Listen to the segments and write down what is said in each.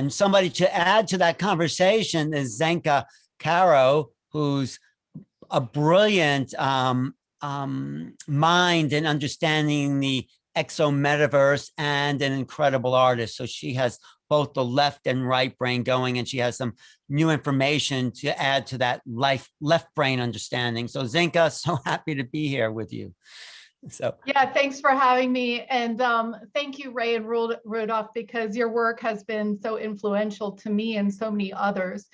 And somebody to add to that conversation is Zenka Caro, who's a brilliant mind in understanding the ExoMetaverse and an incredible artist. So she has both the left and right brain going, and she has some new information to add to that left brain understanding. So Zenka, so happy to be here with you. So yeah, thanks for having me. And thank you, Ray and Rudolph, because your work has been so influential to me and so many others.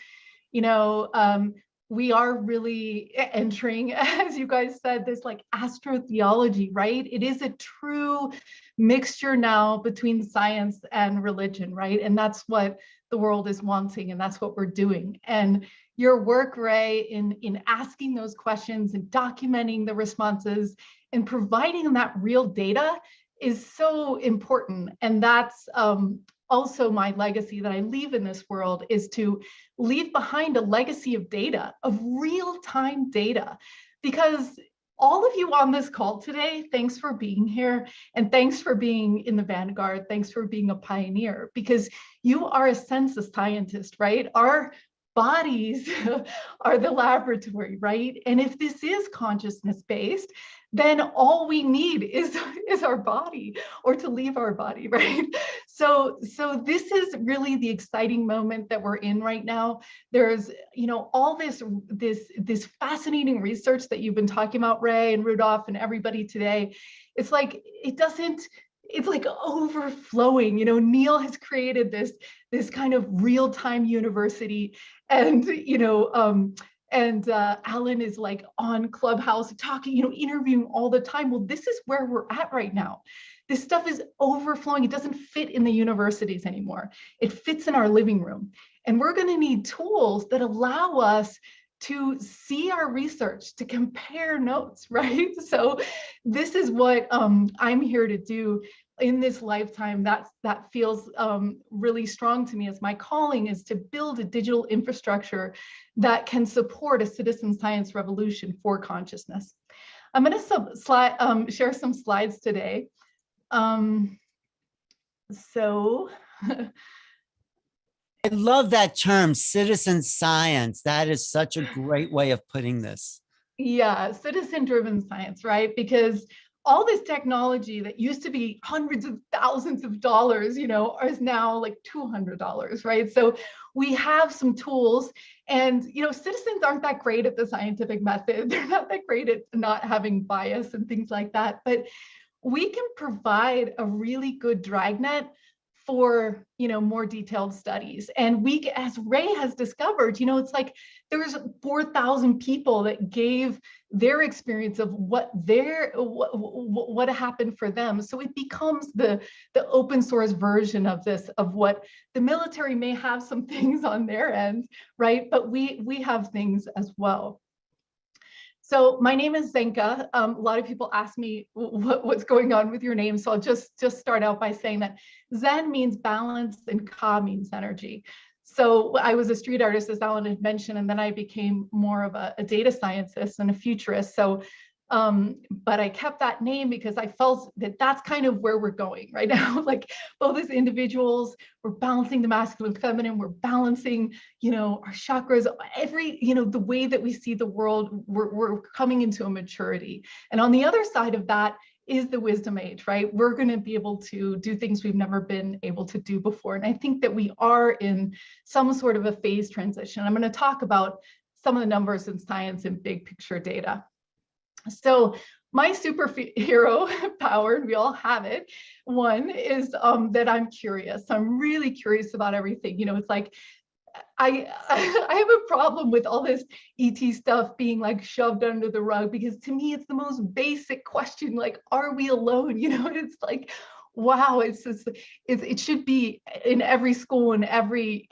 You know, we are really entering, as you guys said, this like astrotheology, right? It is a true mixture now between science and religion, right? And that's what the world is wanting, and that's what we're doing. And your work, Ray, in asking those questions and documenting the responses and providing that real data is so important. And that's also my legacy that I leave in this world, is to leave behind a legacy of data, of real-time data. Because all of you on this call today, thanks for being here, and thanks for being in the vanguard, thanks for being a pioneer, because you are a census scientist, right? Our bodies are the laboratory, right? And if this is consciousness-based, then all we need is our body, or to leave our body, right? So this is really the exciting moment that we're in right now. There's, you know, all this fascinating research that you've been talking about, Ray and Rudolph and everybody today. It's like, it's like overflowing. You know, Neil has created this kind of real-time university, and you know, Alan is like on Clubhouse talking, you know, interviewing all the time. Well, this is where we're at right now. This stuff is overflowing. It doesn't fit in the universities anymore. It fits in our living room. And we're going to need tools that allow us to see our research, to compare notes, right? So this is what I'm here to do in this lifetime. That feels really strong to me, as my calling is to build a digital infrastructure that can support a citizen science revolution for consciousness. I'm going to share some slides today. I love that term, citizen science. That is such a great way of putting this. Yeah, citizen-driven science, right? Because all this technology that used to be hundreds of thousands of dollars, you know, is now like $200, right? So we have some tools, and, you know, citizens aren't that great at the scientific method. They're not that great at not having bias and things like that, but we can provide a really good dragnet for, you know, more detailed studies. And we, as Ray has discovered, you know, it's like there's 4,000 people that gave their experience of what happened for them. So it becomes the open source version of this, of what the military may have some things on their end, right? But we have things as well. So my name is Zenka. A lot of people ask me what's going on with your name. So I'll just start out by saying that Zen means balance and Ka means energy. So I was a street artist, as Alan had mentioned, and then I became more of a data scientist and a futurist. So, but I kept that name because I felt that that's kind of where we're going right now. Like both as individuals, we're balancing the masculine and feminine, we're balancing, you know, our chakras, you know, the way that we see the world, we're coming into a maturity. And on the other side of that is the wisdom age, right? We're going to be able to do things we've never been able to do before. And I think that we are in some sort of a phase transition. I'm going to talk about some of the numbers in science and big picture data. So my superhero power, and we all have it, one is that I'm curious. I'm really curious about everything. You know, it's like I have a problem with all this ET stuff being like shoved under the rug, because to me it's the most basic question, like, are we alone? You know, it's like, wow, it's just, it should be in every school, in every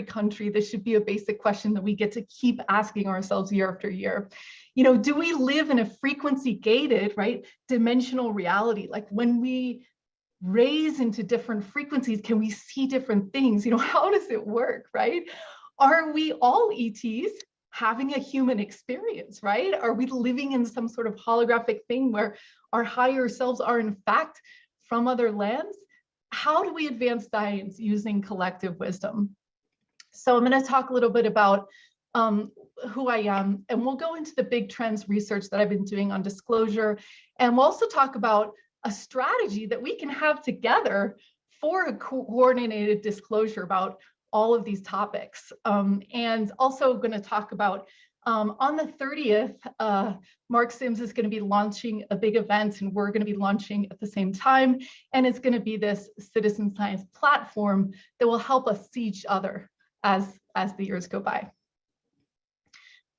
country. This should be a basic question that we get to keep asking ourselves year after year. You know, do we live in a frequency gated, right, dimensional reality? Like when we raise into different frequencies, can we see different things? You know, how does it work, right? Are we all ETs having a human experience, right? Are we living in some sort of holographic thing where our higher selves are in fact from other lands? how do we advance science using collective wisdom? So I'm going to talk a little bit about who I am, and we'll go into the big trends research that I've been doing on disclosure. And we'll also talk about a strategy that we can have together for a coordinated disclosure about all of these topics. And also going to talk about on the 30th, Mark Sims is going to be launching a big event, and we're going to be launching at the same time. And it's going to be this citizen science platform that will help us see each other as the years go by.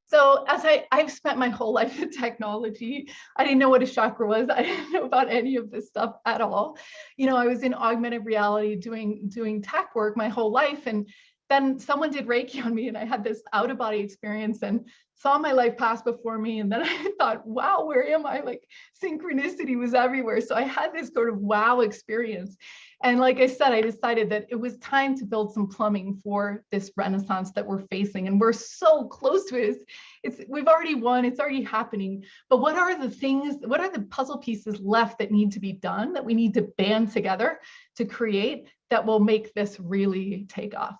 So as I've spent my whole life in technology, I didn't know what a chakra was. I didn't know about any of this stuff at all. You know, I was in augmented reality doing tech work my whole life. And then someone did Reiki on me, and I had this out-of-body experience and saw my life pass before me. And then I thought, wow, where am I? Like, synchronicity was everywhere. So I had this sort of wow experience. And like I said, I decided that it was time to build some plumbing for this renaissance that we're facing. And we're so close to it. We've already won, it's already happening. But what are the things, what are the puzzle pieces left that need to be done, that we need to band together to create, that will make this really take off?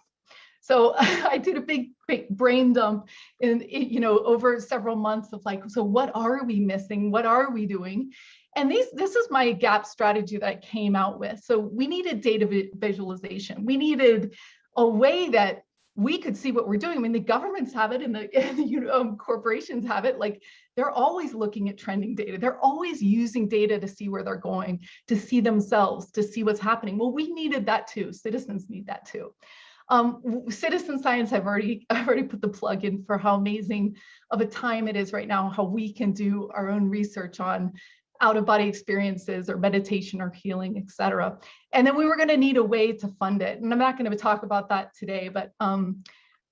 So I did a big brain dump over several months of like, so what are we missing? What are we doing? And this is my gap strategy that I came out with. So we needed data visualization. We needed a way that we could see what we're doing. I mean, the governments have it, and the corporations have it. Like, they're always looking at trending data. They're always using data to see where they're going, to see themselves, to see what's happening. Well, we needed that too. Citizens need that too. Citizen science, I've already put the plug in for how amazing of a time it is right now, how we can do our own research on out-of-body experiences or meditation or healing, etc. And then we were going to need a way to fund it. And I'm not going to talk about that today, but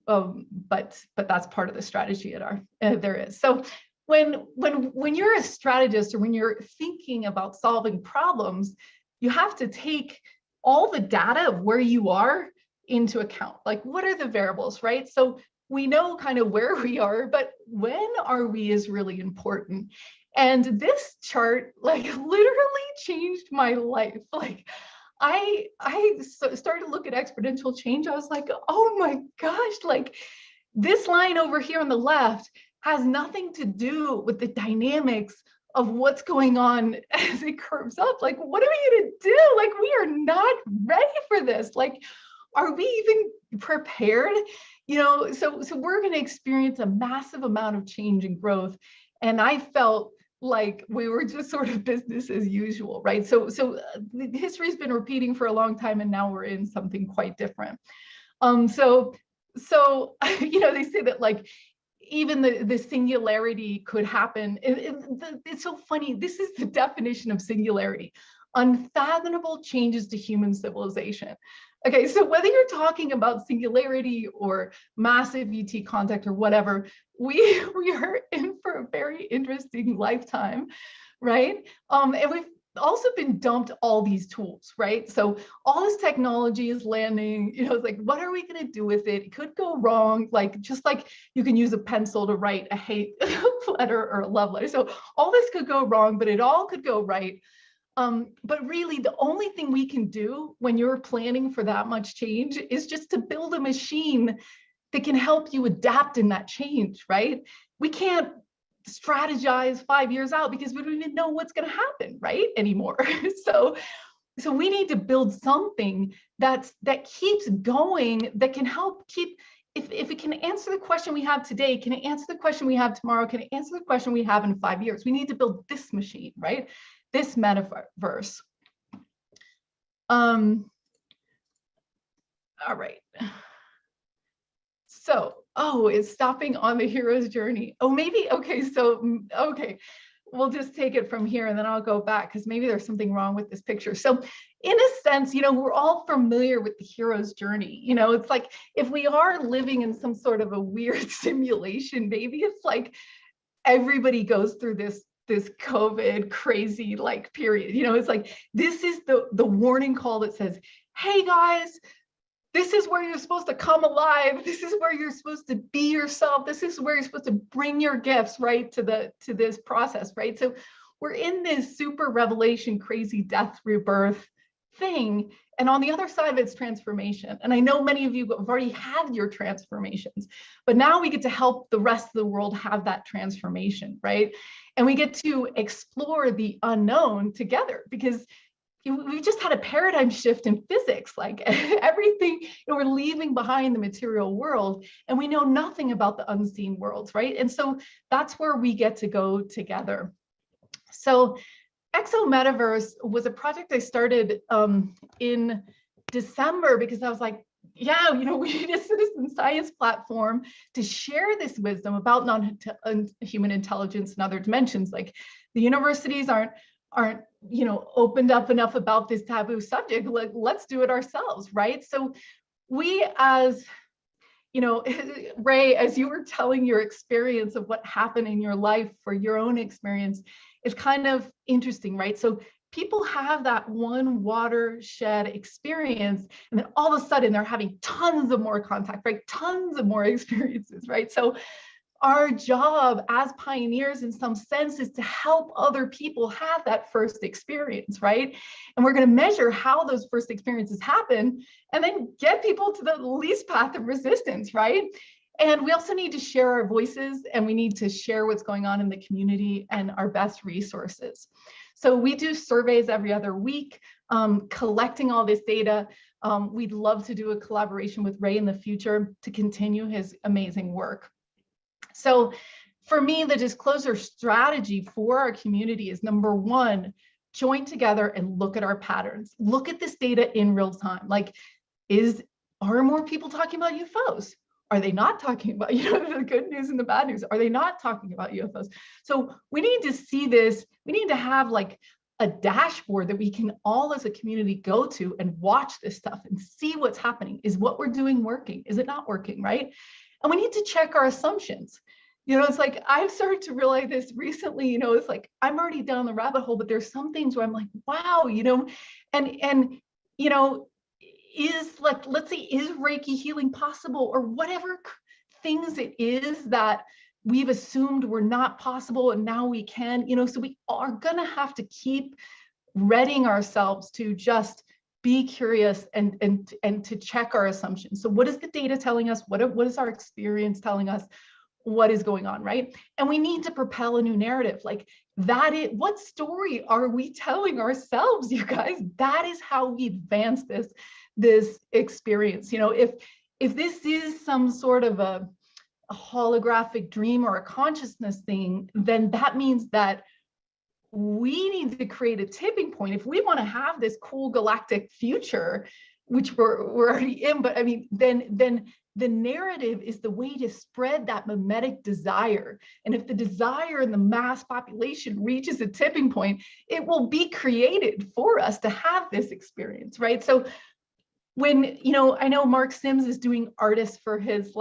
that's part of the strategy there is. So when you're a strategist, or when you're thinking about solving problems, you have to take all the data of where you are into account. Like, what are the variables, right? So we know kind of where we are, but when are we is really important. And this chart, like, literally changed my life. Like, I started to look at exponential change. I was like, oh my gosh, like, this line over here on the left has nothing to do with the dynamics of what's going on as it curves up. Like, what are we going to do? Like, we are not ready for this. Like, are we even prepared? So we're going to experience a massive amount of change and growth. And I felt like we were just sort of business as usual, right? So history's been repeating for a long time, and now we're in something quite different. So they say that, like, even the singularity could happen. It's so funny. This is the definition of singularity: unfathomable changes to human civilization. Okay, so whether you're talking about singularity or massive ET contact or whatever, we are in for a very interesting lifetime, right? And we've also been dumped all these tools, right? So all this technology is landing, it's like, what are we going to do with it? It could go wrong, like, just like you can use a pencil to write a hate letter or a love letter. So all this could go wrong, but it all could go right. But really, the only thing we can do when you're planning for that much change is just to build a machine that can help you adapt in that change, right? We can't strategize 5 years out because we don't even know what's going to happen, right, anymore. So we need to build something that keeps going, that can help keep, if it can answer the question we have today, can it answer the question we have tomorrow, can it answer the question we have in 5 years? We need to build this machine, right? This metaverse. All right. So, it's stopping on the hero's journey. Oh, maybe, okay, we'll just take it from here and then I'll go back, because maybe there's something wrong with this picture. So in a sense, we're all familiar with the hero's journey. It's like, if we are living in some sort of a weird simulation, maybe it's like everybody goes through this COVID crazy like period. It's like, this is the warning call that says, hey guys, this is where you're supposed to come alive. This is where you're supposed to be yourself. This is where you're supposed to bring your gifts, right, to this process, right? So we're in this super revelation, crazy death rebirth thing. And on the other side of it's transformation. And I know many of you have already had your transformations, but now we get to help the rest of the world have that transformation, right? And we get to explore the unknown together, because we just had a paradigm shift in physics, like everything, we're leaving behind the material world and we know nothing about the unseen worlds, right? And so that's where we get to go together. So ExoMetaverse was a project I started in December, because I was like, yeah, we need a citizen science platform to share this wisdom about non-human intelligence and other dimensions. Like, the universities aren't opened up enough about this taboo subject. Like, let's do it ourselves, right? So we, as Ray, as you were telling your experience of what happened in your life for your own experience, is kind of interesting, right? So people have that one watershed experience, and then all of a sudden they're having tons of more contact, right? Tons of more experiences, right? So our job as pioneers, in some sense, is to help other people have that first experience, right? And we're going to measure how those first experiences happen, and then get people to the least path of resistance, right? And we also need to share our voices, and we need to share what's going on in the community and our best resources. So we do surveys every other week, collecting all this data. We'd love to do a collaboration with Ray in the future to continue his amazing work. So for me, the disclosure strategy for our community is, number one, join together and look at our patterns. Look at this data in real time. Like, are more people talking about UFOs? Are they not talking about, the good news and the bad news? Are they not talking about UFOs? So we need to see this. We need to have like a dashboard that we can all as a community go to and watch this stuff and see what's happening. Is what we're doing working? Is it not working, right? And we need to check our assumptions. It's like, I've started to realize this recently, it's like, I'm already down the rabbit hole, but there's some things where I'm like, wow, is like, let's say, is Reiki healing possible, or whatever things it is that we've assumed were not possible and now we can, so we are gonna have to keep readying ourselves to just be curious and to check our assumptions. So what is the data telling us? What is our experience telling us? What is going on, right? And we need to propel a new narrative. Like, what story are we telling ourselves, you guys? That is how we advance this experience. If this is some sort of a holographic dream or a consciousness thing, then that means that we need to create a tipping point if we want to have this cool galactic future, which we're already in. But I mean, then the narrative is the way to spread that mimetic desire. And if the desire in the mass population reaches a tipping point, it will be created for us to have this experience, right? So when, I know Mark Sims is doing artists for his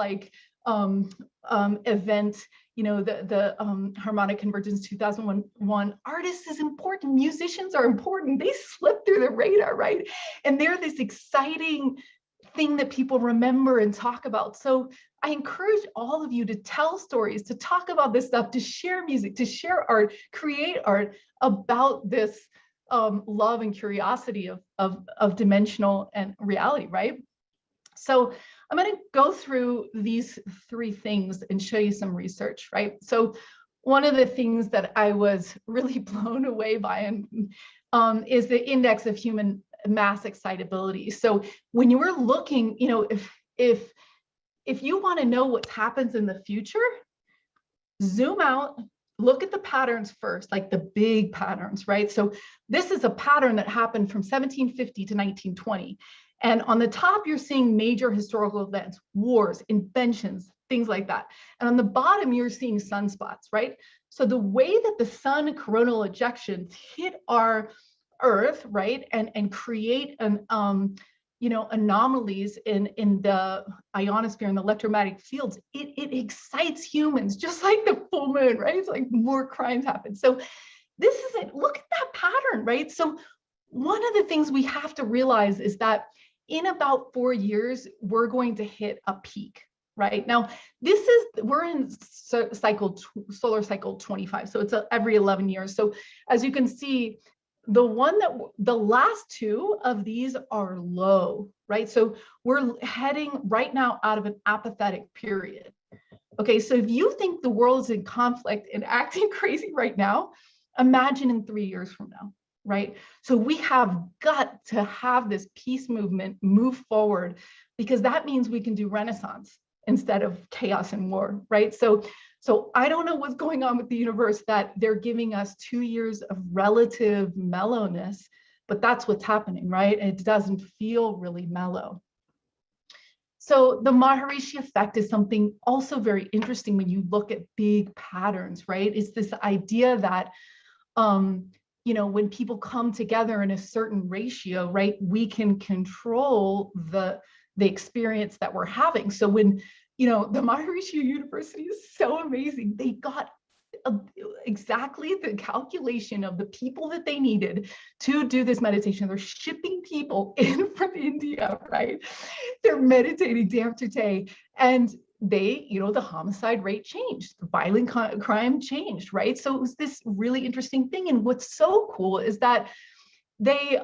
event, the Harmonic Convergence 2001. Artists is important, musicians are important, they slip through the radar, right? And they're this exciting thing that people remember and talk about. So I encourage all of you to tell stories, to talk about this stuff, to share music, to share art, create art about this love and curiosity of dimensional and reality, right? So I'm going to go through these three things and show you some research, right? So one of the things that I was really blown away by is the index of human mass excitability. So when you were looking, if you want to know what happens in the future, zoom out, look at the patterns first, like the big patterns, right? So this is a pattern that happened from 1750 to 1920. And on the top, you're seeing major historical events, wars, inventions, things like that. And on the bottom, you're seeing sunspots, right? So the way that the sun coronal ejections hit our Earth, right, and create an anomalies in the ionosphere and the electromagnetic fields, it excites humans, just like the full moon, right? It's like more crimes happen. So this is it. Look at that pattern, right? So one of the things we have to realize is that in about 4 years, we're going to hit a peak, right? Now, we're in solar cycle 25, so it's every 11 years. So as you can see, the last two of these are low, right? So we're heading right now out of an apathetic period. Okay, so if you think the world is in conflict and acting crazy right now, imagine in 3 years from now, right? So we have got to have this peace movement move forward, because that means we can do Renaissance instead of chaos and war, right? So I don't know what's going on with the universe, that they're giving us 2 years of relative mellowness, but that's what's happening, right? It doesn't feel really mellow. So the Maharishi Effect is something also very interesting when you look at big patterns, right? It's this idea that, you know, when people come together in a certain ratio, right, we can control the experience that we're having. So when, you know, the Maharishi University is so amazing. They got exactly the calculation of the people that they needed to do this meditation. They're shipping people in from India, right? They're meditating day after day, and they, you know, the homicide rate changed, the violent crime changed, right? So it was this really interesting thing. And what's so cool is that they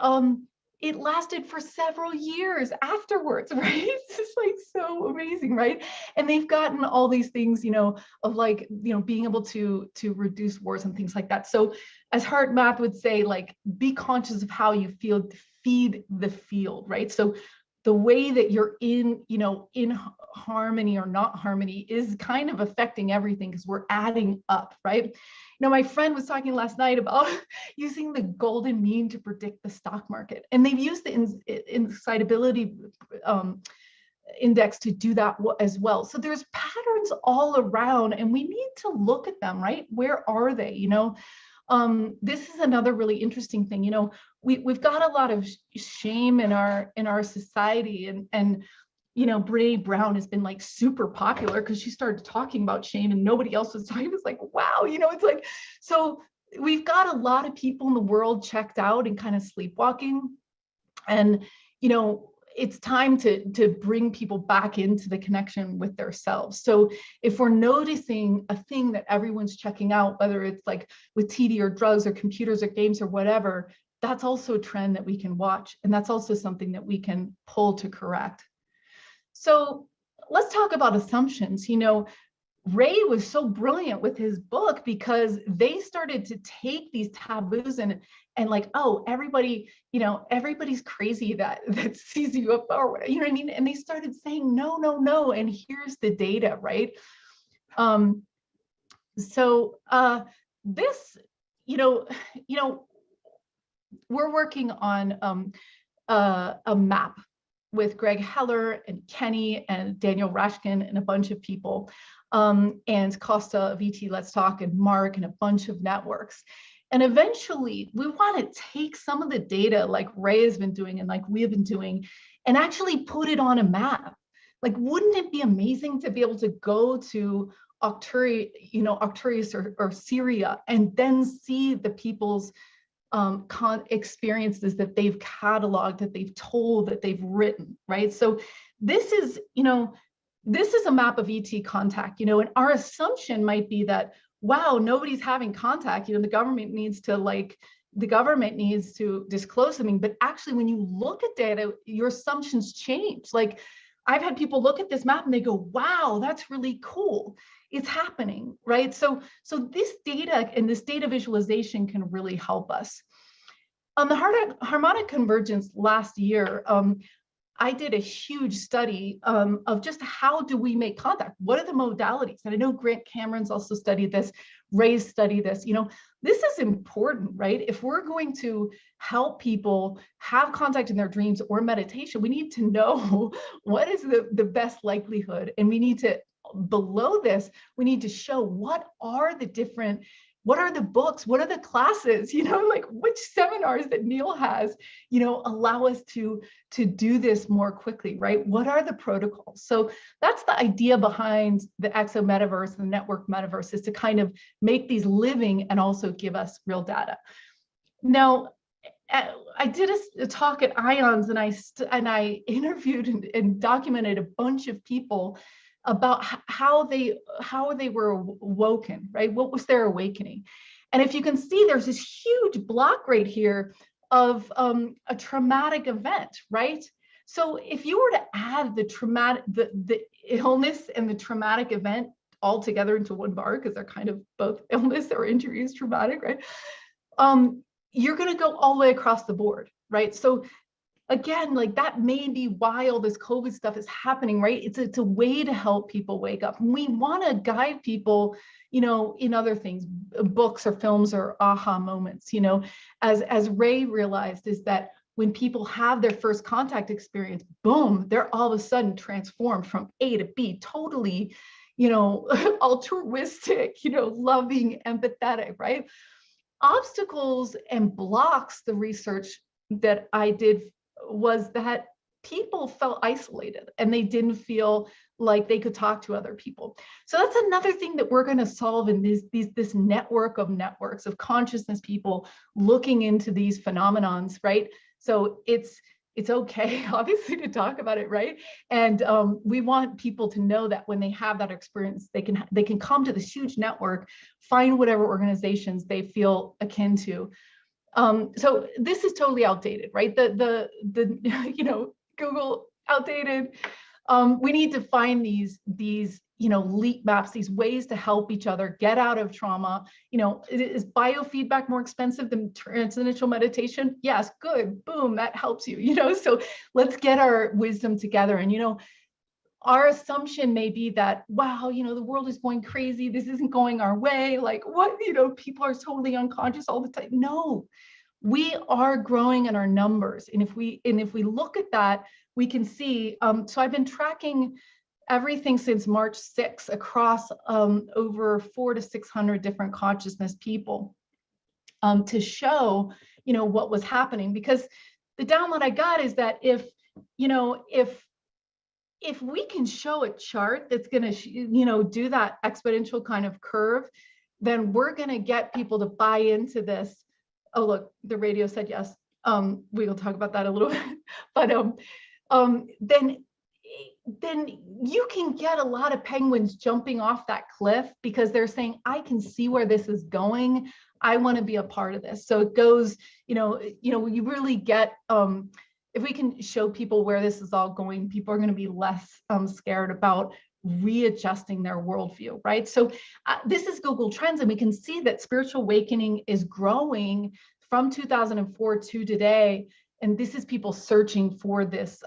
it lasted for several years afterwards, right? It's just like so amazing, right? And they've gotten all these things, you know, of like, you know, being able to reduce wars and things like that. So as Heart Math would say, like, be conscious of how you feel, feed the field, right? So the way that you're in, you know, in harmony or not harmony is kind of affecting everything, because we're adding up, right? You know, my friend was talking last night about using the golden mean to predict the stock market, and they've used the excitability index to do that as well. So there's patterns all around, and we need to look at them, right? Where are they? You know, this is another really interesting thing. You know, we've got a lot of shame in our society, and you know, Brene Brown has been like super popular because she started talking about shame and nobody else was talking. It was like, wow, you know, it's like, so we've got a lot of people in the world checked out and kind of sleepwalking, and you know, it's time to bring people back into the connection with themselves. So if we're noticing a thing that everyone's checking out, whether it's like with TV or drugs or computers or games or whatever, that's also a trend that we can watch. And that's also something that we can pull to correct. So let's talk about assumptions. You know, Ray was so brilliant with his book because they started to take these taboos and like, oh, everybody, you know, everybody's crazy that sees you up, or you know what I mean? And they started saying, no, no, no. And here's the data, right? This, you know, we're working on a map with Greg Heller and Kenny and Daniel Rashkin and a bunch of people, and Costa of ET Let's Talk and Mark and a bunch of networks. And eventually we want to take some of the data like Ray has been doing and like we have been doing and actually put it on a map. Like, wouldn't it be amazing to be able to go to Arcturus or Syria and then see the people's experiences that they've cataloged, that they've told, that they've written, right? So this is, you know, this is a map of ET contact, you know, and our assumption might be that, wow, nobody's having contact, you know, the government needs to disclose something. But actually, when you look at data, your assumptions change. Like, I've had people look at this map and they go, wow, that's really cool. It's happening, right? So this data and this data visualization can really help us. On the harmonic convergence last year, I did a huge study of just how do we make contact? What are the modalities? And I know Grant Cameron's also studied this, Ray's studied this. You know, this is important, right? If we're going to help people have contact in their dreams or meditation, we need to know what is the best likelihood. And we need to, below this, we need to show what are the books, what are the classes, you know, like which seminars that Neil has, you know, allow us to do this more quickly, right? What are the protocols? So that's the idea behind the ExoMetaverse and the network metaverse, is to kind of make these living and also give us real data. Now, I did a talk at IONS and I interviewed and documented a bunch of people about how they were awoken, right? What was their awakening? And if you can see, there's this huge block right here of a traumatic event, right? So if you were to add the illness and the traumatic event all together into one bar, because they're kind of both illness or injury is traumatic, right? You're going to go all the way across the board, right? So again, like that may be why all this COVID stuff is happening, right? It's a way to help people wake up. And we want to guide people, you know, in other things, books or films or aha moments, you know, as Ray realized, is that when people have their first contact experience, boom, they're all of a sudden transformed from A to B, totally, you know, altruistic, you know, loving, empathetic, right? Obstacles and blocks, the research that I did was that people felt isolated and they didn't feel like they could talk to other people. So that's another thing that we're going to solve in this network of networks of consciousness people looking into these phenomenons, right? So it's okay, obviously, to talk about it, right? And we want people to know that when they have that experience, they can come to this huge network, find whatever organizations they feel akin to. So this is totally outdated, right? The you know, Google outdated. We need to find these you know, leap maps, these ways to help each other get out of trauma. You know, is biofeedback more expensive than transcendental meditation? Yes, good, boom, that helps you, you know, so let's get our wisdom together. And, you know, our assumption may be that, wow, you know, the world is going crazy, this isn't going our way, like what, you know, people are totally unconscious all the time. No, we are growing in our numbers. And if we look at that, we can see, so I've been tracking everything since March 6th across over 400 to 600 different consciousness people to show, you know, what was happening. Because the download I got is that if, you know, if we can show a chart that's going to, you know, do that exponential kind of curve, then we're going to get people to buy into this. Oh, look, the radio said yes. We will talk about that a little bit, but then you can get a lot of penguins jumping off that cliff because they're saying, I can see where this is going. I want to be a part of this. So it goes, you know, you really get, if we can show people where this is all going, people are going to be less scared about readjusting their worldview, right? So this is Google Trends, and we can see that spiritual awakening is growing from 2004 to today. And this is people searching for this,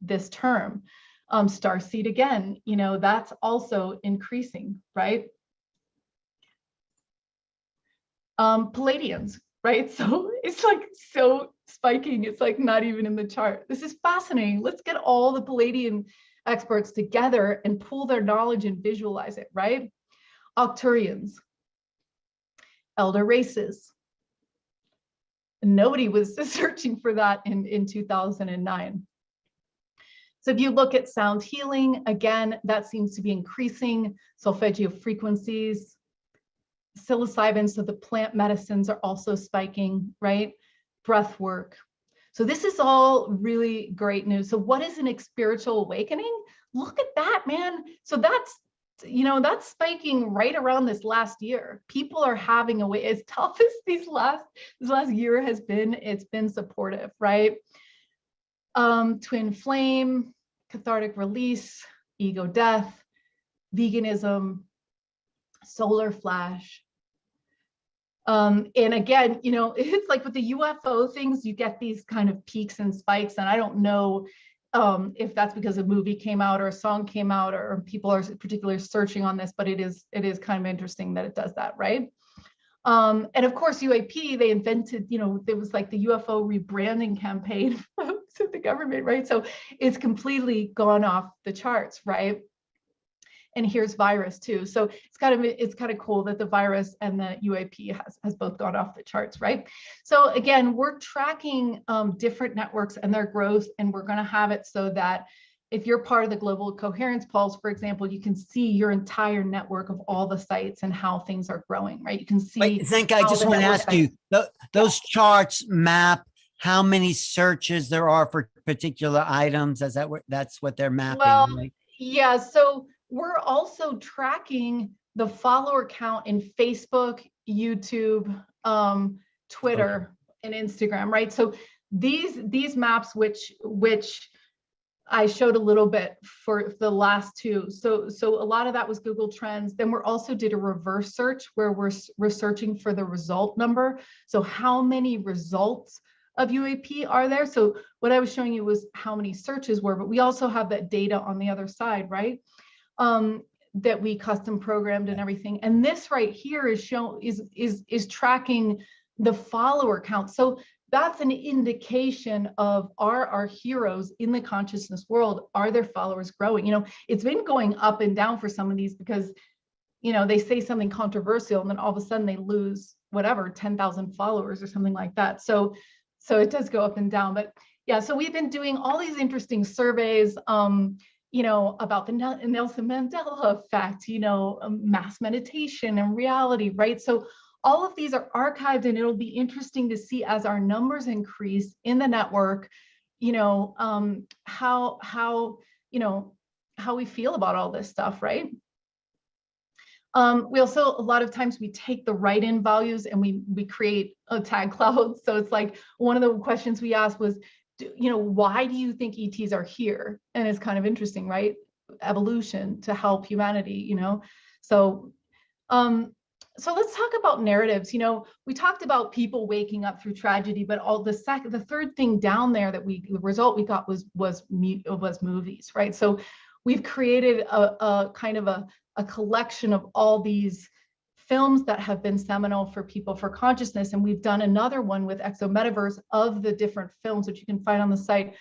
this term. Starseed again, you know, that's also increasing, right? Palladians, right? So it's like so spiking, it's like not even in the chart. This is fascinating. Let's get all the Palladian experts together and pool their knowledge and visualize it, right? Octurians, elder races. Nobody was searching for that in 2009. So if you look at sound healing, again, that seems to be increasing. Solfeggio frequencies, psilocybin, so the plant medicines are also spiking, right? Breath work. So this is all really great news. So what is an spiritual awakening? Look at that, man. So that's, you know, that's spiking right around this last year. People are having a way, as tough as this last year has been, it's been supportive, right? Twin flame, cathartic release, ego death, veganism, solar flash. And again, you know, it's like with the UFO things, you get these kind of peaks and spikes. And I don't know if that's because a movie came out or a song came out or people are particularly searching on this, but it is kind of interesting that it does that, right? And of course, UAP, they invented, you know, there was like the UFO rebranding campaign to the government, right? So it's completely gone off the charts, right? And here's virus too. So it's kind of cool that the virus and the UAP has both gone off the charts, right? So again, we're tracking different networks and their growth, and we're going to have it so that if you're part of the global coherence pulse, for example, you can see your entire network of all the sites and how things are growing, right? You can see. Wait, Zenka, I just want to ask you, those charts map how many searches there are for particular items. That's what they're mapping, Well, right? yeah. So we're also tracking the follower count in Facebook, YouTube, Twitter, and Instagram, right? So these maps, which I showed a little bit for the last two. So a lot of that was Google Trends. Then we also did a reverse search where we're searching for the result number. So how many results of UAP are there? So what I was showing you was how many searches were, but we also have that data on the other side, right? That we custom programmed and everything. And this right here is tracking the follower count. So that's an indication of are our heroes in the consciousness world, are their followers growing? You know, it's been going up and down for some of these because, you know, they say something controversial and then all of a sudden they lose whatever, 10,000 followers or something like that. So it does go up and down. But yeah, so we've been doing all these interesting surveys, you know, about the Nelson Mandela effect, you know, mass meditation and reality, right? So all of these are archived, and it'll be interesting to see as our numbers increase in the network, you know, how you know, how we feel about all this stuff, right? We also, a lot of times we take the write-in values and we create a tag cloud. So it's like one of the questions we asked was, you know, why do you think ETs are here? And it's kind of interesting, right? Evolution to help humanity, you know? So let's talk about narratives. You know, we talked about people waking up through tragedy, but the third thing down there that the result we got was movies, right? So we've created a kind of a collection of all these films that have been seminal for people for consciousness. And we've done another one with ExoMetaverse of the different films, which you can find on the site,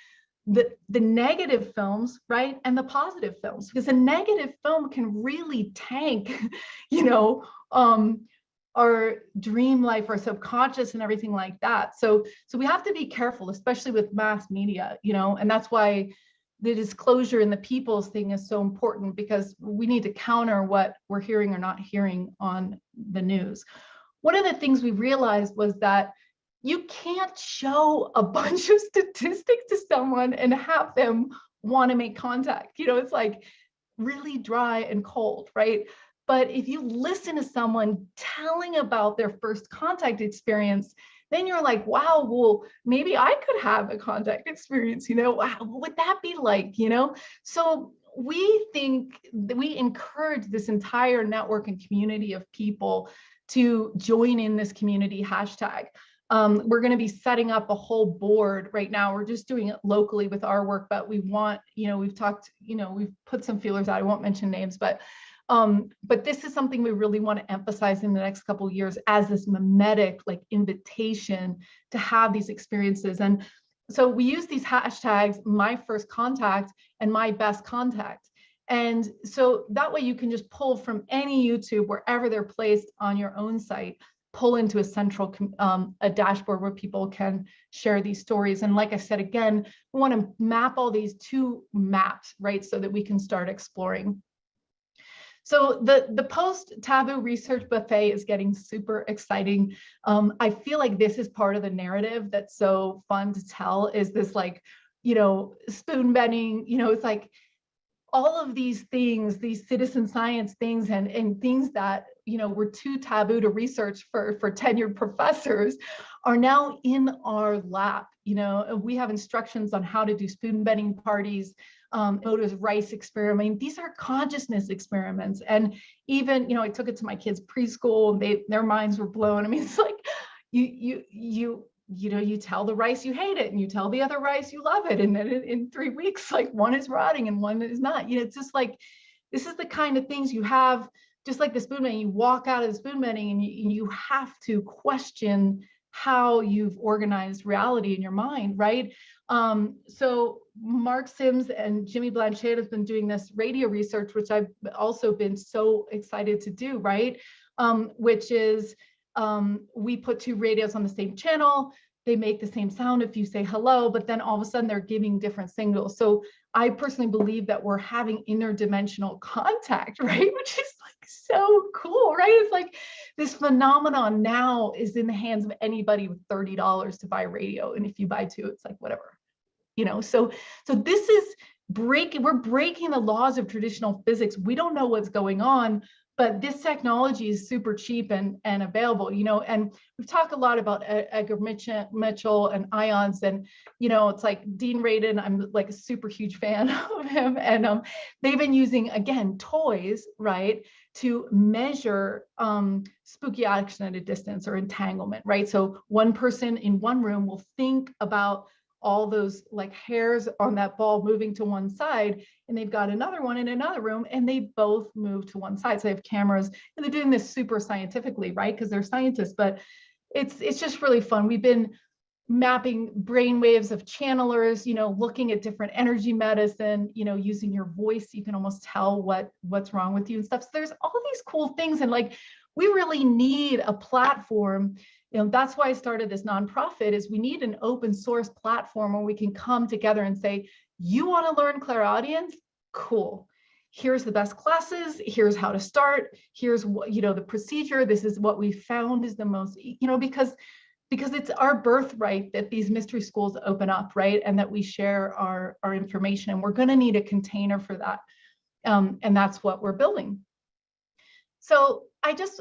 the negative films, right? And the positive films, because a negative film can really tank, you know, our dream life, our subconscious and everything like that. So we have to be careful, especially with mass media, you know, and that's why the disclosure in the people's thing is so important, because we need to counter what we're hearing or not hearing on the news. One of the things we realized was that you can't show a bunch of statistics to someone and have them want to make contact. You know, it's like really dry and cold, right? But if you listen to someone telling about their first contact experience, then you're like, wow, well, maybe I could have a contact experience, you know, wow, what would that be like, you know? So we think that we encourage this entire network and community of people to join in this community hashtag. We're going to be setting up a whole board right now. We're just doing it locally with our work, but we want, you know, we've talked, you know, we've put some feelers out. I won't mention names, but this is something we really want to emphasize in the next couple of years as this mimetic like invitation to have these experiences. And so we use these hashtags, my first contact and my best contact. And so that way you can just pull from any YouTube, wherever they're placed on your own site, pull into a central a dashboard where people can share these stories. And like I said, again, we want to map all these to maps, right? So that we can start exploring. So the PostTaboo Research Buffet is getting super exciting. I feel like this is part of the narrative that's so fun to tell, is this like, you know, spoon bending, you know, it's like all of these things, these citizen science things and things that, you know, were too taboo to research for tenured professors are now in our lap. You know, we have instructions on how to do spoon bending parties, Oda's rice experiment. These are consciousness experiments. And even, you know, I took it to my kids' preschool and their minds were blown. I mean, it's like you know, you tell the rice you hate it and you tell the other rice you love it. And then in 3 weeks, like one is rotting and one is not. You know, it's just like, this is the kind of things you have, just like the spoon bending, you walk out of the spoon bending and you have to question how you've organized reality in your mind, right? So Mark Sims and Jimmy Blanchett has been doing this radio research, which I've also been so excited to do, right? Which is, we put two radios on the same channel, they make the same sound if you say hello, but then all of a sudden they're giving different signals. So I personally believe that we're having interdimensional contact, right? Which is like so cool, right? It's like this phenomenon now is in the hands of anybody with $30 to buy a radio. And if you buy two, it's like whatever, you know? So this is we're breaking the laws of traditional physics. We don't know what's going on, but this technology is super cheap and available, you know, and we've talked a lot about Edgar Mitchell and ions, and, you know, it's like Dean Radin, I'm like a super huge fan of him. And they've been using, again, toys, right, to measure spooky action at a distance or entanglement, right? So one person in one room will think about all those like hairs on that ball moving to one side, and they've got another one in another room and they both move to one side. So they have cameras, and they're doing this super scientifically, right? Because they're scientists, but it's just really fun. We've been mapping brain waves of channelers, you know, looking at different energy medicine, you know, using your voice, you can almost tell what's wrong with you and stuff. So there's all these cool things, and like we really need a platform. You know, that's why I started this nonprofit, is we need an open source platform where we can come together and say, you want to learn clairaudience? Cool. Here's the best classes. Here's how to start. Here's what, you know, the procedure. This is what we found is the most, you know, because it's our birthright that these mystery schools open up, right? And that we share our information, and we're going to need a container for that. And that's what we're building. So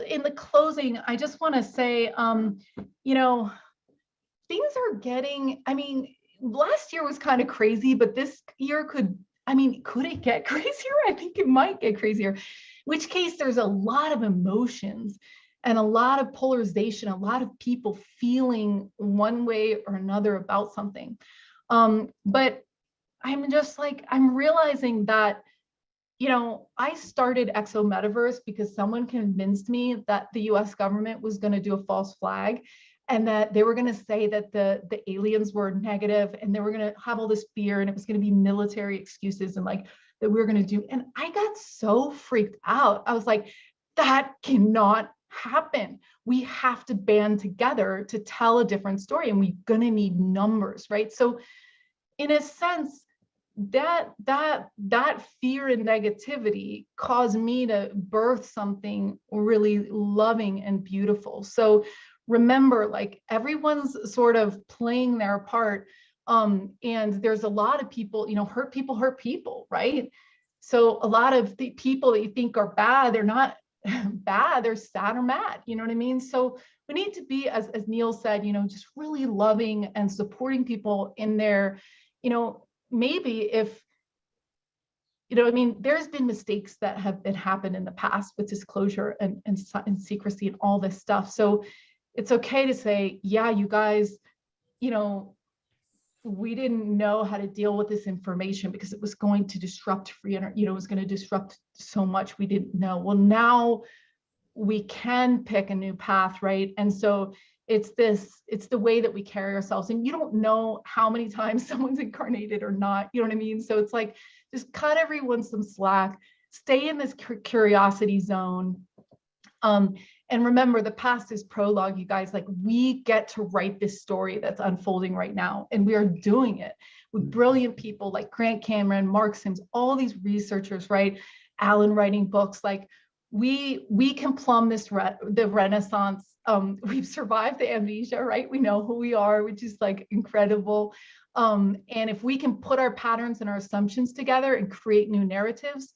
in the closing, I just want to say, you know, things are getting, I mean, last year was kind of crazy, but this year could it get crazier? I think it might get crazier, in which case there's a lot of emotions and a lot of polarization, a lot of people feeling one way or another about something. But I'm just like, I'm realizing that, you know, I started ExoMetaverse because someone convinced me that the US government was going to do a false flag, and that they were going to say that the aliens were negative, and they were going to have all this fear, and it was going to be military excuses, and like that we were going to do. And I got so freaked out. I was like, that cannot happen. We have to band together to tell a different story, and we're going to need numbers, right? So in a sense, that fear and negativity caused me to birth something really loving and beautiful. So remember, like, everyone's sort of playing their part, and there's a lot of people, you know, hurt people, right? So a lot of the people that you think are bad, they're not bad, they're sad or mad, you know what I mean? So we need to be, as Neil said, you know, just really loving and supporting people in their, you know, maybe if, you know, I mean, there's been mistakes that have been happened in the past with disclosure and secrecy and all this stuff. So it's okay to say, yeah, you guys, you know, we didn't know how to deal with this information because it was going to disrupt free internet, you know, it was going to disrupt so much we didn't know. Well, now we can pick a new path, right? And so it's the way that we carry ourselves, and you don't know how many times someone's incarnated or not, you know what I mean? So it's like, just cut everyone some slack, stay in this curiosity zone. And remember, the past is prologue, you guys. Like, we get to write this story that's unfolding right now, and we are doing it with brilliant people like Grant Cameron, Mark Sims, all these researchers, right? Alan writing books. Like, we can plumb this the Renaissance. We've survived the amnesia, right? We know who we are, which is like incredible. And if we can put our patterns and our assumptions together and create new narratives,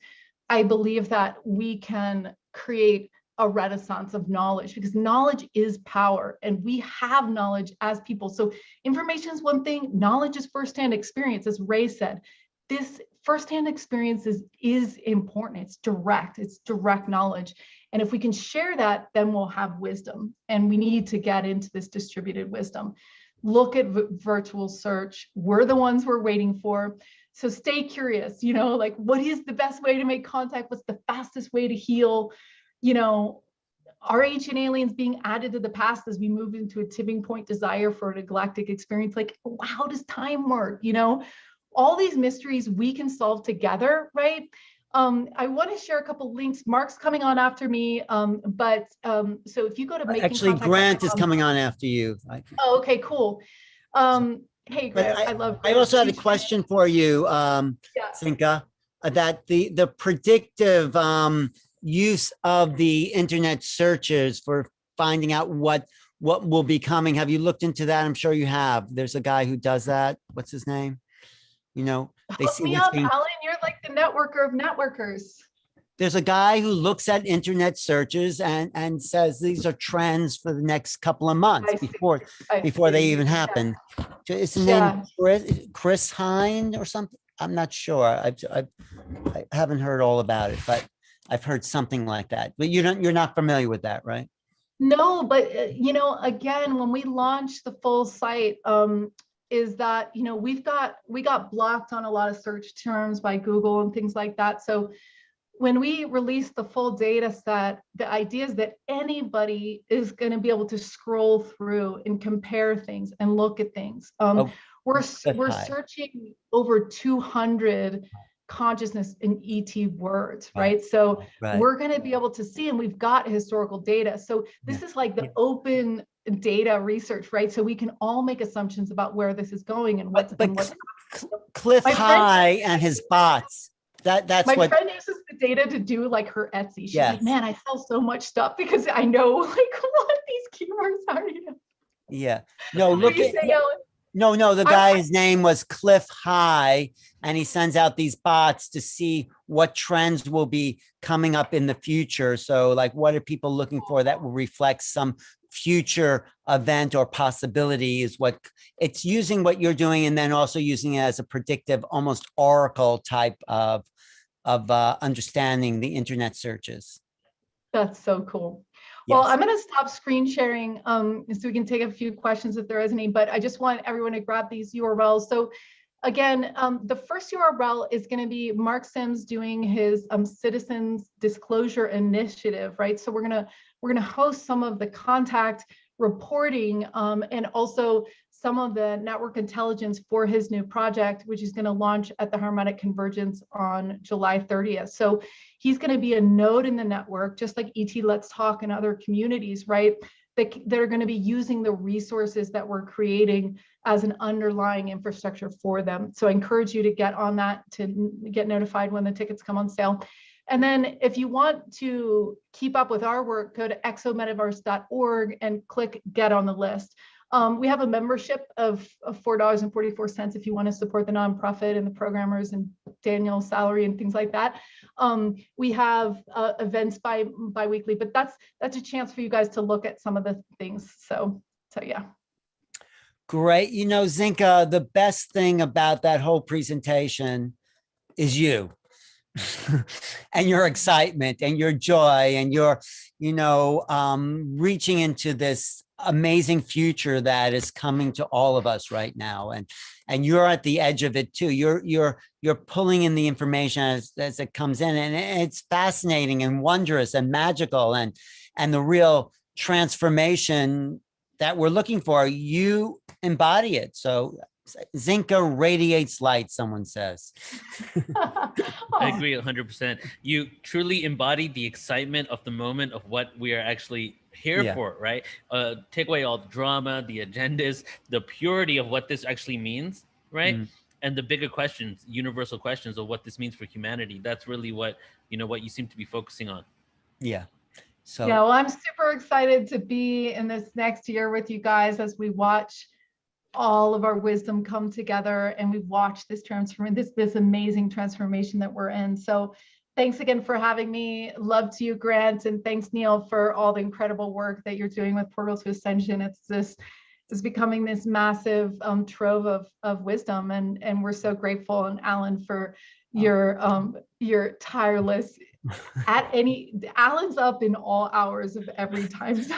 I believe that we can create a renaissance of knowledge, because knowledge is power, and we have knowledge as people. So information is one thing, knowledge is firsthand experience, as Ray said. This firsthand experience is important. It's direct knowledge. And if we can share that, then we'll have wisdom. And we need to get into this distributed wisdom. Look at virtual search. We're the ones we're waiting for. So stay curious, you know, like, what is the best way to make contact? What's the fastest way to heal? You know, are ancient aliens being added to the past as we move into a tipping point desire for a galactic experience? Like, how does time work? You know, all these mysteries we can solve together, right? I want to share a couple links. Mark's coming on after me, so if you go to actually, Grant is coming on after you. Oh, okay, cool. Hey, Grant, I love Grant. I also had a question for you, Zenka, that the predictive use of the internet searches for finding out what will be coming. Have you looked into that? I'm sure you have. There's a guy who does that. What's his name? You know, they Hook see me what's up, being... Alan. You're like the networker of networkers. there's a guy who looks at internet searches and says these are trends for the next couple of months before they even happen. Is the name Chris Hine or something? I'm not sure. I haven't heard all about it, but I've heard something like that. But you're not familiar with that, right? No, but again, when we launched the full site, is that we got blocked on a lot of search terms by Google and things like that. So when we release the full data set, the idea is that anybody is going to be able to scroll through and compare things and look at things. We're searching over 200 consciousness in ET words, right? So we're going to be able to see, and we've got historical data. So this is like the open data research, right? So we can all make assumptions about where this is going and what's. Cliff High and his bots. That's my friend uses the data to do like her Etsy. She's like, man, I sell so much stuff because I know like what these keywords are. Yeah. No, look at no. The guy's name was Cliff High, and he sends out these bots to see what trends will be coming up in the future. So, like, what are people looking for that will reflect some future event or possibility? Is what it's using what you're doing, and then also using it as a predictive, almost oracle type of understanding the internet searches. That's so cool. Well, I'm going to stop screen sharing so we can take a few questions if there is any, but I just want everyone to grab these URLs. So again, the first URL is going to be Mark Sims doing his citizens disclosure initiative, right? So we're going to host some of the contact reporting and also some of the network intelligence for his new project, which is going to launch at the Harmonic Convergence on July 30th. So he's going to be a node in the network, just like ET Let's Talk and other communities, right? That are going to be using the resources that we're creating as an underlying infrastructure for them. So I encourage you to get on that to get notified when the tickets come on sale. And then if you want to keep up with our work, go to exometaverse.org and click Get on the List. We have a membership of $4.44 if you want to support the nonprofit and the programmers and Daniel's salary and things like that. We have events bi-weekly, but that's a chance for you guys to look at some of the things. So yeah. Great. Zenka, the best thing about that whole presentation is you. And your excitement and your joy and your, reaching into this amazing future that is coming to all of us right now. And you're at the edge of it too. You're pulling in the information as it comes in, and it's fascinating and wondrous and magical and the real transformation that we're looking for. You embody it. So Zenka radiates light, someone says. I agree 100%. You truly embody the excitement of the moment of what we are actually here for, right? Take away all the drama, the agendas, the purity of what this actually means, right? And the bigger questions, universal questions of what this means for humanity. That's really what you seem to be focusing on. Yeah. So yeah, well, I'm super excited to be in this next year with you guys as we watch all of our wisdom come together and we've watched this this amazing transformation that we're in. So thanks again for having me. Love to you, Grant, and thanks, Neil, for all the incredible work that you're doing with Portals to Ascension. It's becoming this massive trove of wisdom, and we're so grateful. And Alan, for your tireless Alan's up in all hours of every time. So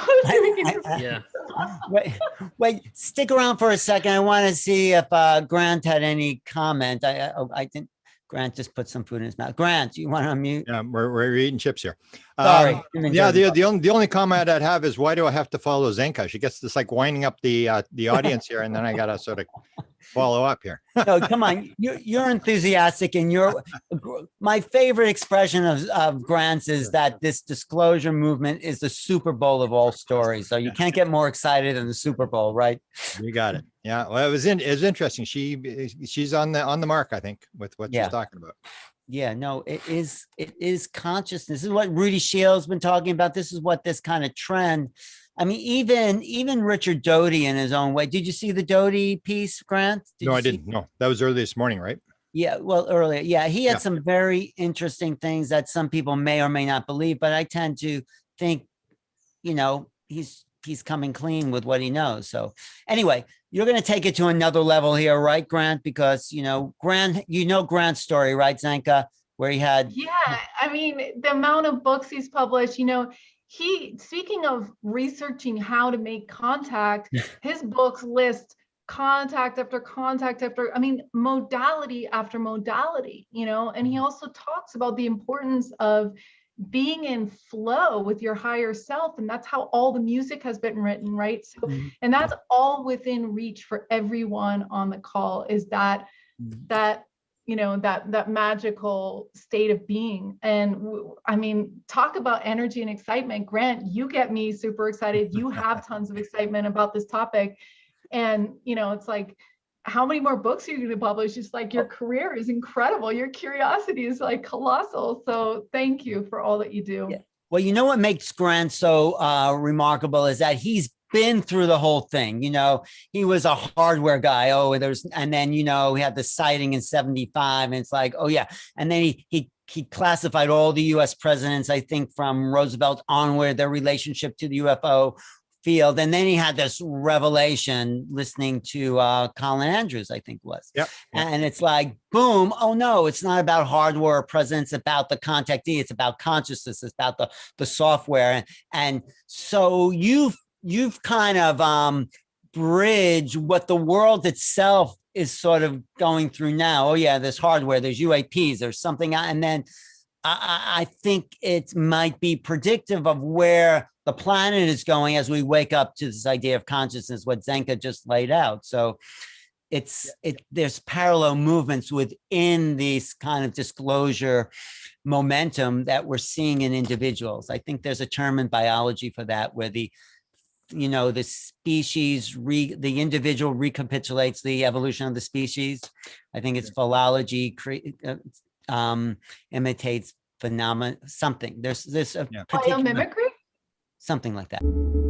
Wait, stick around for a second. I want to see if Grant had any comment. I think Grant just put some food in his mouth. Grant, you want to unmute? Yeah, we're eating chips here. Sorry. Yeah, the only comment I'd have is, why do I have to follow Zenka? She gets this like winding up the audience here, and then I gotta sort of follow up here. No, come on. You're enthusiastic, and my favorite expression of Grant's is that this disclosure movement is the Super Bowl of all stories. So you can't get more excited than the Super Bowl, right? You got it. Yeah. Well, it was interesting. She's on the mark, I think, with what she's talking about. Yeah, no, it is consciousness. This is what Rudy Shields been talking about. This is what this kind of trend. I mean, even Richard Doty in his own way. Did you see the Doty piece, Grant? No, I didn't. No, that was early this morning, right? Yeah, well, earlier. Yeah, he had Yeah. some very interesting things that some people may or may not believe, but I tend to think, he's coming clean with what he knows. So anyway, you're going to take it to another level here, right, Grant? Because, Grant's story, right, Zenka, where he had. Yeah, I mean, the amount of books he's published, speaking of researching how to make contact, his books list contact after contact after, modality after modality, and he also talks about the importance of being in flow with your higher self. And that's how all the music has been written, right? So, and that's all within reach for everyone on the call, is that that magical state of being. And talk about energy and excitement. Grant, you get me super excited. You have tons of excitement about this topic. And, it's like, how many more books are you going to publish? It's like, your career is incredible. Your curiosity is like colossal. So thank you for all that you do. Yeah. Well, what makes Grant so remarkable is that he's been through the whole thing. He was a hardware guy. And then, he had the sighting in 75, and it's like, oh yeah. And then he classified all the US presidents, I think from Roosevelt onward, their relationship to the UFO field. And then he had this revelation listening to Colin Andrews, I think was. Yep. And it's like, boom, oh no, it's not about hardware or presence, it's about the contactee, it's about consciousness, it's about the software. And so you've kind of bridged what the world itself is sort of going through now. Oh yeah, there's hardware, there's UAPs, there's something. And then I think it might be predictive of where the planet is going as we wake up to this idea of consciousness, what Zenka just laid out. So there's parallel movements within this kind of disclosure momentum that we're seeing in individuals. I think there's a term in biology for that, where the species, the individual recapitulates the evolution of the species. I think it's philology, imitates phenomena, something. There's this Biomimicry? something like that.